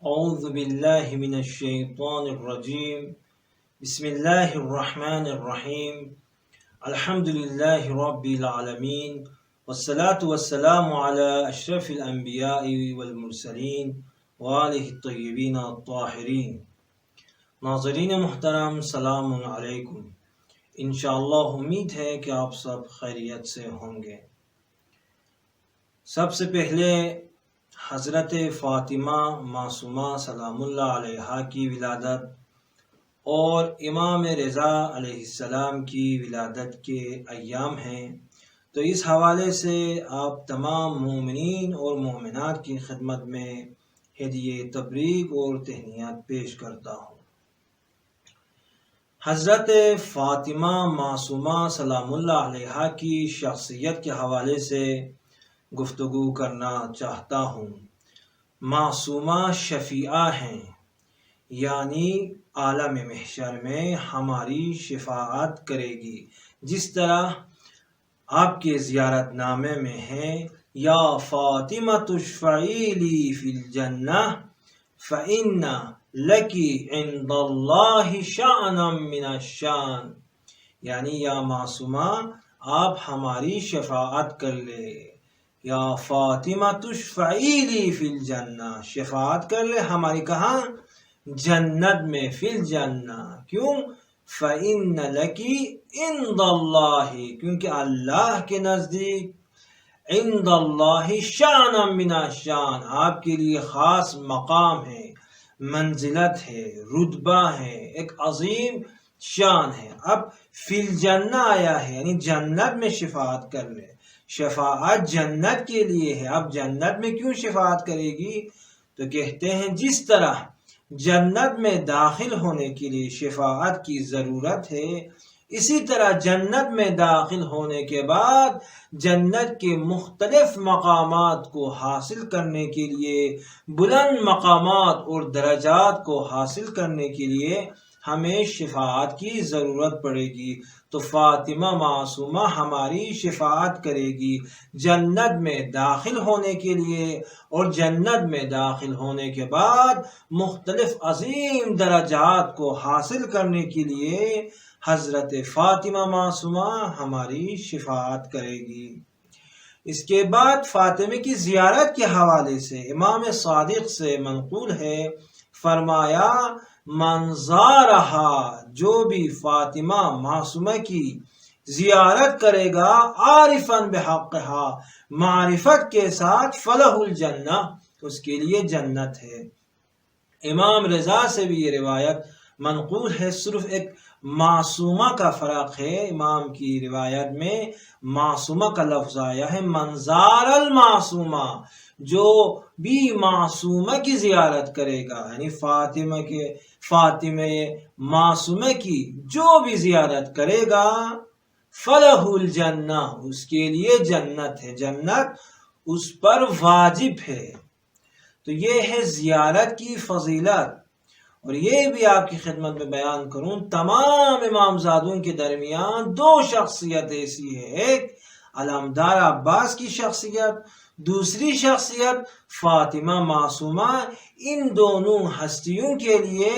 اعوذ باللہ من الشیطان الرجیم بسم اللہ الرحمن الرحیم الحمد للہ رب العالمین والصلاة والسلام علی اشرف الانبیاء والمرسلین وآلہ الطیبین الطاہرین۔ ناظرین محترم، سلام علیکم۔ انشاءاللہ امید ہے کہ آپ سب خیریت سے ہوں گے۔ سب سے پہلے حضرت فاطمہ معصومہ سلام اللہ علیہا کی ولادت اور امام رضا علیہ السلام کی ولادت کے ایام ہیں، تو اس حوالے سے آپ تمام مومنین اور مومنات کی خدمت میں ہدیہ تبریک اور تہنیت پیش کرتا ہوں۔ حضرت فاطمہ معصومہ سلام اللہ علیہا کی شخصیت کے حوالے سے گفتگو کرنا چاہتا ہوں۔ معصومہ شفیعہ ہیں، یعنی عالم محشر میں ہماری شفاعت کرے گی، جس طرح آپ کے زیارت نامے میں ہے یا فاطمہ اشفعی لی فی الجنہ فإن لکی عند اللہ شأنا من الشان، یعنی یا معصومہ آپ ہماری شفاعت کر لے، یا فاطمہ تشفعی لی فی الجنہ، شفاعت کر لے ہماری کہاں؟ جنت میں، فی الجنہ۔ کیوں؟ فإن لکی عند اللہ، کیونکہ اللہ کے نزدیک عند اللہ شأنا من الشان، آپ کے لیے خاص مقام ہے، منزلت ہے، رتبہ ہے، ایک عظیم شان ہے۔ اب فی الجنہ آیا ہے، یعنی جنت میں شفاعت کر لے۔ شفاعت جنت کے لیے ہے۔ اب جنت میں کیوں شفاعت کرے گی؟ تو کہتے ہیں جس طرح جنت میں داخل ہونے کے لیے شفاعت کی ضرورت ہے، اسی طرح جنت میں داخل ہونے کے بعد جنت کے مختلف مقامات کو حاصل کرنے کے لیے، بلند مقامات اور درجات کو حاصل کرنے کے لیے ہمیں شفاعت کی ضرورت پڑے گی۔ تو فاطمہ معصومہ ہماری شفاعت کرے گی جنت میں داخل ہونے کے لیے، اور جنت میں داخل ہونے کے بعد مختلف عظیم درجات کو حاصل کرنے کے لیے حضرت فاطمہ معصومہ ہماری شفاعت کرے گی۔ اس کے بعد فاطمہ کی زیارت کے حوالے سے امام صادق سے منقول ہے، فرمایا من زارہا، جو بھی فاطمہ معصومہ کی زیارت کرے گا عارفاً بحقہا، معرفت کے ساتھ، فلہ الجنہ، اس کے لیے جنت ہے۔ امام رضا سے بھی یہ روایت منقول ہے، صرف ایک معصومہ کا فرق ہے۔ امام کی روایت میں معصومہ کا لفظ آیا ہے من زار المعصومہ، جو بھی معصومہ کی زیارت کرے گا، یعنی فاطمہ معصومہ کی جو بھی زیارت کرے گا فلہ الجنہ، اس کے لیے جنت ہے، جنت اس پر واجب ہے۔ تو یہ ہے زیارت کی فضیلت۔ اور یہ بھی آپ کی خدمت میں بیان کروں، تمام امامزادوں کے درمیان دو شخصیت ایسی ہے، ایک علمدار عباس کی شخصیت، دوسری شخصیت فاطمہ معصومہ۔ ان دونوں ہستیوں کے لیے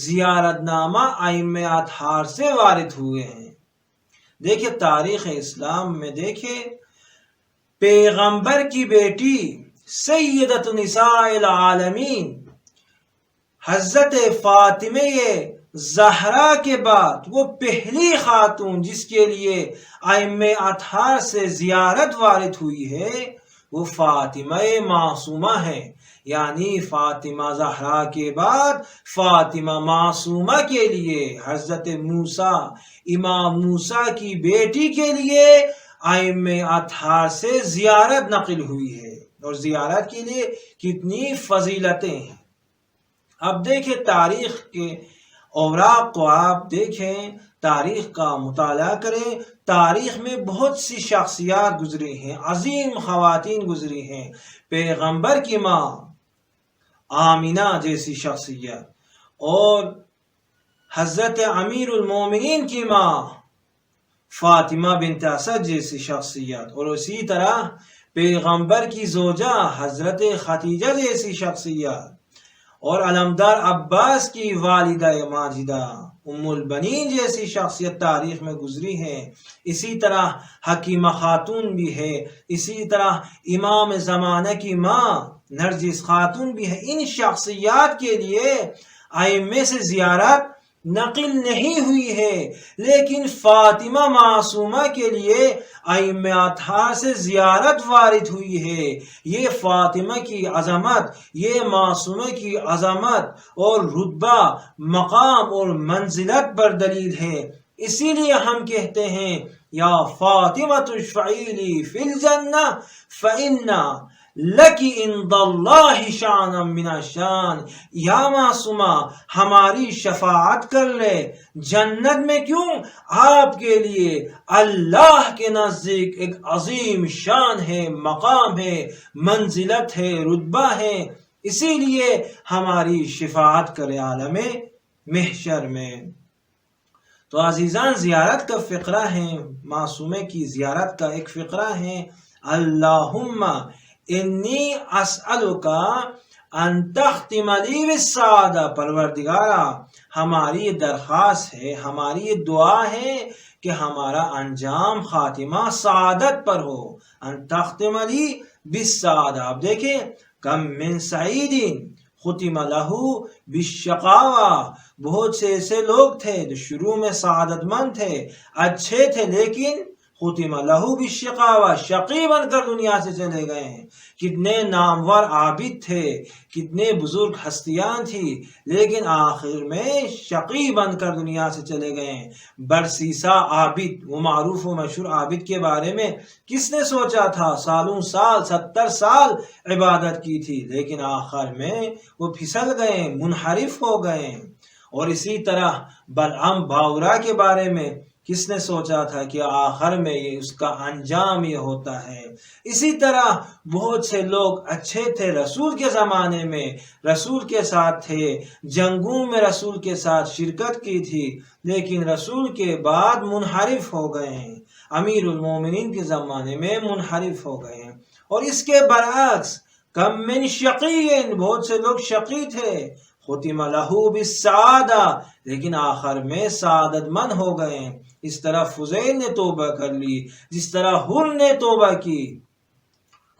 زیارت نامہ ائمہ اطہار سے وارد ہوئے ہیں۔ دیکھیں تاریخ اسلام میں، دیکھیں پیغمبر کی بیٹی سیدۃ نساء العالمین حضرت فاطمہ زہرا کے بعد وہ پہلی خاتون جس کے لیے ائمہ اطہار سے زیارت وارد ہوئی ہے، وہ فاطمہ معصومہ ہے۔ یعنی فاطمہ زہرا کے بعد فاطمہ معصومہ کے لیے، حضرت موسیٰ، امام موسیٰ کی بیٹی کے لیے ائمہ اطہار سے زیارت نقل ہوئی ہے، اور زیارت کے لیے کتنی فضیلتیں ہیں۔ اب دیکھیں تاریخ کے اوراق کو آپ دیکھیں، تاریخ کا مطالعہ کریں، تاریخ میں بہت سی شخصیات گزری ہیں، عظیم خواتین گزری ہیں۔ پیغمبر کی ماں آمینہ جیسی شخصیت، اور حضرت امیر المومنین کی ماں فاطمہ بنت اسد جیسی شخصیت، اور اسی طرح پیغمبر کی زوجہ حضرت خدیجہ جیسی شخصیت، اور علمدار عباس کی والدہ ماجدہ ام البنین جیسی شخصیت تاریخ میں گزری ہے، اسی طرح حکیمہ خاتون بھی ہے، اسی طرح امام زمانہ کی ماں نرجس خاتون بھی ہے۔ ان شخصیات کے لیے ائمے سے زیارت نقل نہیں ہوئی ہے، لیکن فاطمہ معصومہ کے لیے ائمہ اطہار سے زیارت وارد ہوئی ہے۔ یہ فاطمہ کی عظمت، یہ معصومہ کی عظمت اور رتبہ، مقام اور منزلت پر دلیل ہے۔ اسی لیے ہم کہتے ہیں یا فاطمہ اشفعی لی فی الجنہ فإنا لکی عند اللہ شان من الشان، یا معصومہ ہماری شفاعت کر لے جنت میں، کیوں؟ آپ کے لیے اللہ کے نزدیک ایک عظیم شان ہے، مقام ہے، منزلت ہے، رتبہ ہے، اسی لیے ہماری شفاعت کرے عالم محشر میں۔ تو عزیزان، زیارت کا فقرہ ہے، معصومے کی زیارت کا ایک فقرہ ہے، اللہم انی اسألک ان تختم لی بالسعادہ، پروردگارا ہماری یہ درخواست ہے، ہماری یہ دعا ہے کہ ہمارا انجام خاتمہ سعادت پر ہو، ان تختم لی بالسعادہ۔ اب دیکھیں، کم من سعید ختم لہ بالشقاوہ، بہت سے ایسے لوگ تھے جو شروع میں سعادت مند تھے، اچھے تھے، لیکن ختم لہ بالشقاوہ، شقی بن کر دنیا سے چلے گئے ہیں۔ کتنے نامور عابد تھے، کتنے بزرگ ہستیاں تھی، لیکن آخر میں شقی بن کر دنیا سے چلے گئے ہیں۔ برسیسا عابد، وہ معروف و مشہور عابد کے بارے میں کس نے سوچا تھا؟ سالوں سال 70 سال عبادت کی تھی، لیکن آخر میں وہ پھسل گئے، منحرف ہو گئے۔ اور اسی طرح بلعم باورا کے بارے میں کس نے سوچا تھا کہ آخر میں اس کا انجام یہ ہوتا ہے۔ اسی طرح بہت سے لوگ اچھے تھے، رسول کے زمانے میں رسول کے ساتھ تھے، جنگوں میں رسول کے ساتھ شرکت کی تھی، لیکن رسول کے بعد منحرف ہو گئے ہیں، امیر المومنین کے زمانے میں منحرف ہو گئے ہیں۔ اور اس کے برعکس کم من شقی، بہت سے لوگ شقی تھے، ختم لہ بالسعادہ، لیکن آخر میں سعادت مند ہو گئے۔ اس طرح فضیل نے توبہ کر لی، جس طرح حر نے توبہ کی۔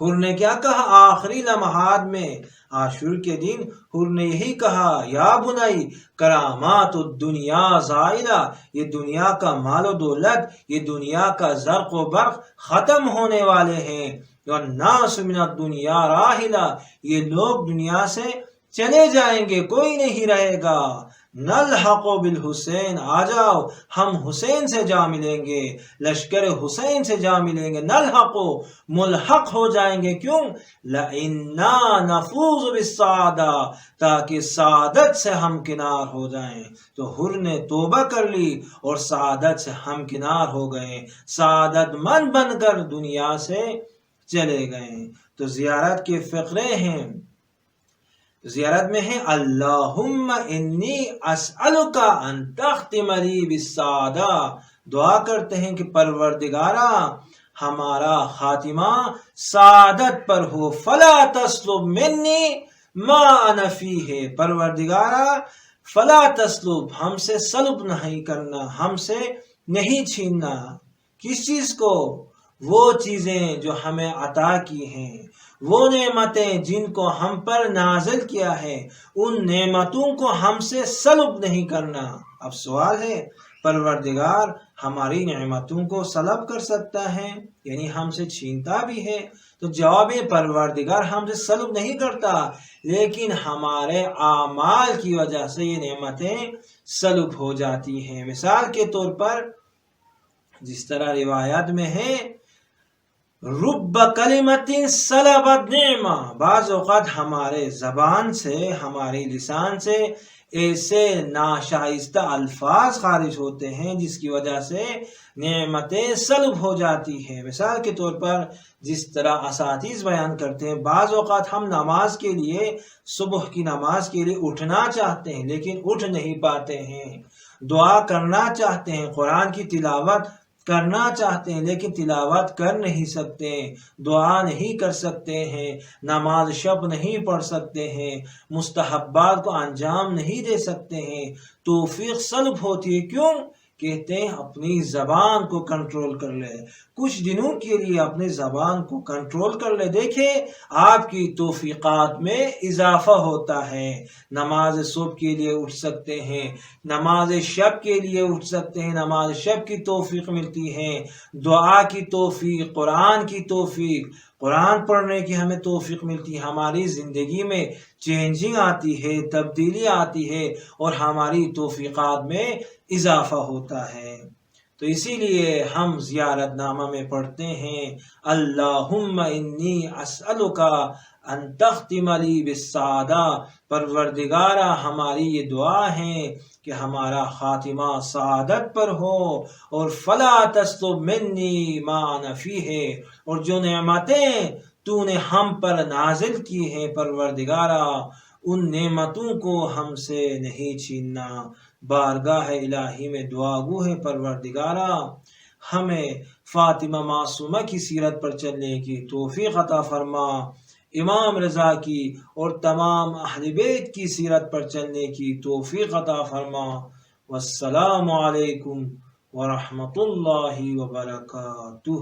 حر نے کیا کہا آخری لمحات میں؟ عاشور کے دن حر نے یہی کہا، یا بنائی کرامات الدنیا زائلہ، یہ دنیا کا مال و دولت، یہ دنیا کا زرق و برق ختم ہونے والے ہیں، والناس من الدنیا راحلہ، یہ لوگ دنیا سے چلے جائیں گے، کوئی نہیں رہے گا۔ نلحق بالحسین، آ جاؤ ہم حسین سے جا ملیں گے، لشکر حسین سے جا ملیں گے۔ نلحق، ملحق ہو جائیں گے، کیوں؟ لئنا نفوز بالسعادہ، تاکہ سعادت سے ہمکنار ہو جائیں۔ تو حر نے توبہ کر لی اور سعادت سے ہمکنار ہو گئے، سعادت مند بن کر دنیا سے چلے گئے۔ تو زیارت کے فقرے ہیں، زیارت میں ہے اللہم انی اسألک ان تختم لی بالسعادہ، دعا کرتے ہیں کہ پروردگارا ہمارا خاتمہ سعادت پر ہو، فلا تسلب منی ما انا فیہ، پروردگارا فلا تسلب، ہم سے سلب نہیں کرنا، ہم سے نہیں چھیننا۔ کس چیز کو؟ وہ چیزیں جو ہمیں عطا کی ہیں، وہ نعمتیں جن کو ہم پر نازل کیا ہے، ان نعمتوں کو ہم سے سلب نہیں کرنا۔ اب سوال ہے، پروردگار ہماری نعمتوں کو سلب کر سکتا ہے، یعنی ہم سے چھینتا بھی ہے؟ تو جواب ہے، پروردگار ہم سے سلب نہیں کرتا، لیکن ہمارے اعمال کی وجہ سے یہ نعمتیں سلب ہو جاتی ہیں۔ مثال کے طور پر جس طرح روایات میں ہے، رب کلمت سلبت نعمہ، بعض اوقات ہمارے زبان سے، ہماری لسان سے ایسے ناشائستہ الفاظ خارج ہوتے ہیں جس کی وجہ سے نعمتیں سلب ہو جاتی ہیں۔ مثال کے طور پر جس طرح اساتذہ بیان کرتے ہیں، بعض اوقات ہم نماز کے لیے، صبح کی نماز کے لیے اٹھنا چاہتے ہیں لیکن اٹھ نہیں پاتے ہیں، دعا کرنا چاہتے ہیں، قرآن کی تلاوت کرنا چاہتے ہیں لیکن تلاوت کر نہیں سکتے، دعا نہیں کر سکتے ہیں، نماز شب نہیں پڑھ سکتے ہیں، مستحبات کو انجام نہیں دے سکتے ہیں، توفیق سلب ہوتی ہے۔ کیوں؟ کہتے ہیں اپنی زبان کو کنٹرول کر لے، کچھ دنوں کے لیے اپنی زبان کو کنٹرول کر لے، دیکھیں آپ کی توفیقات میں اضافہ ہوتا ہے۔ نماز صبح کے لیے اٹھ سکتے ہیں، نماز شب کے لیے اٹھ سکتے ہیں، نماز شب کی توفیق ملتی ہے، دعا کی توفیق، قرآن کی توفیق، قرآن پڑھنے کی ہمیں توفیق ملتی ہے، ہماری زندگی میں چینجنگ آتی ہے، تبدیلی آتی ہے اور ہماری توفیقات میں اضافہ ہوتا ہے۔ تو اسی لیے ہم زیارت نامہ میں پڑھتے ہیں اللہم انی اسألک ان تختم لی بالسعادہ، پروردگارہ ہماری یہ دعا ہے کہ ہمارا خاتمہ سعادت پر ہو، اور فلا تسلب منی ما انا فیہ، اور جو نعمتیں تو نے ہم پر نازل کی ہیں پروردگارہ ان نعمتوں کو ہم سے نہیں چھیننا۔ بارگاہ الہی میں دعا گو ہے پروردگارہ ہمیں فاطمہ معصومہ کی سیرت پر چلنے کی توفیق عطا فرما، امام رضا کی اور تمام اہل بیت کی سیرت پر چلنے کی توفیق عطا فرما۔ والسلام علیکم ورحمۃ اللہ وبرکاتہ۔